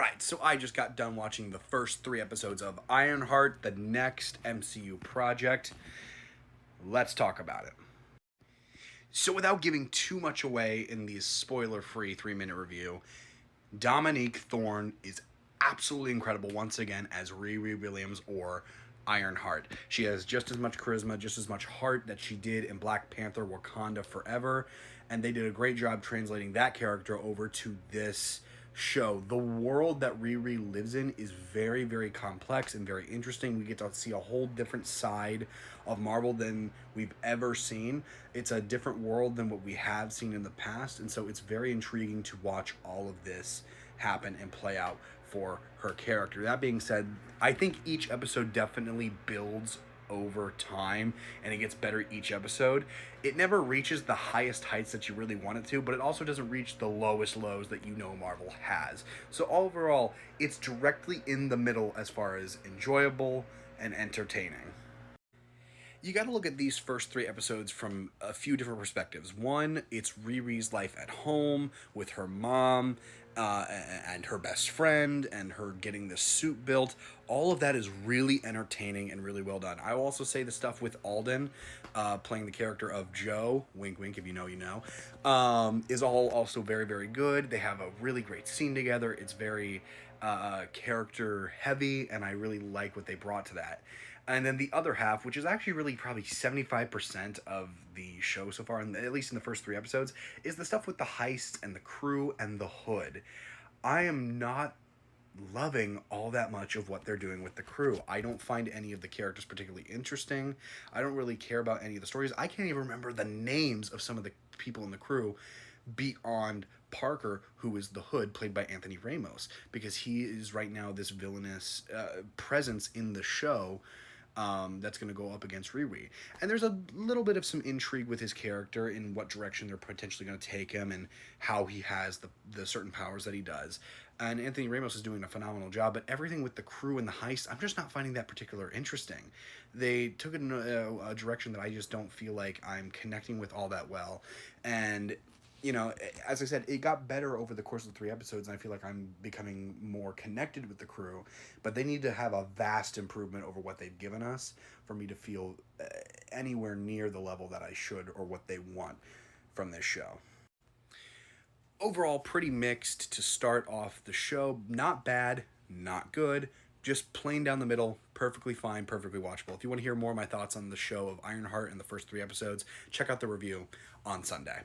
Alright, so I just got done watching the first 3 episodes of Ironheart, the next MCU project. Let's talk about it. So, without giving too much away in the spoiler free 3 minute review, Dominique Thorne is absolutely incredible once again as Riri Williams or Ironheart. She has just as much charisma, just as much heart that she did in Black Panther Wakanda Forever, and they did a great job translating that character over to this show. The world that Riri lives in is very, very complex and very interesting. We get to see a whole different side of Marvel than we've ever seen. It's a different world than what we have seen in the past, and so it's very intriguing to watch all of this happen and play out for her character. That being said, I think each episode definitely builds over time and it gets better each episode. It never reaches the highest heights that you really want it to, but it also doesn't reach the lowest lows that you know Marvel has. So overall, it's directly in the middle as far as enjoyable and entertaining. You got to look at these first 3 episodes from a few different perspectives. One, it's Riri's life at home with her mom and her best friend and her getting the suit built. All of that is really entertaining and really well done. I will also say the stuff with Alden playing the character of Joe, wink wink if you know, you know, is all also very, very good. They have a really great scene together. It's very character heavy, and I really like what they brought to that. And then the other half, which is actually really probably 75% of the show so far, at least in the first 3 episodes, is the stuff with the heists and the crew and the hood. I am not loving all that much of what they're doing with the crew. I don't find any of the characters particularly interesting. I don't really care about any of the stories. I can't even remember the names of some of the people in the crew beyond Parker, who is the Hood, played by Anthony Ramos, because he is right now this villainous presence in the show that's going to go up against Riri. And there's a little bit of some intrigue with his character in what direction they're potentially going to take him and how he has the certain powers that he does. And Anthony Ramos is doing a phenomenal job, but everything with the crew and the heist, I'm just not finding that particular interesting. They took it in a direction that I just don't feel like I'm connecting with all that well. And you know, as I said, it got better over the course of the 3 episodes, and I feel like I'm becoming more connected with the crew. But they need to have a vast improvement over what they've given us for me to feel anywhere near the level that I should or what they want from this show. Overall, pretty mixed to start off the show. Not bad, not good, just plain down the middle, perfectly fine, perfectly watchable. If you want to hear more of my thoughts on the show of Ironheart in the first 3 episodes, check out the review on Sunday.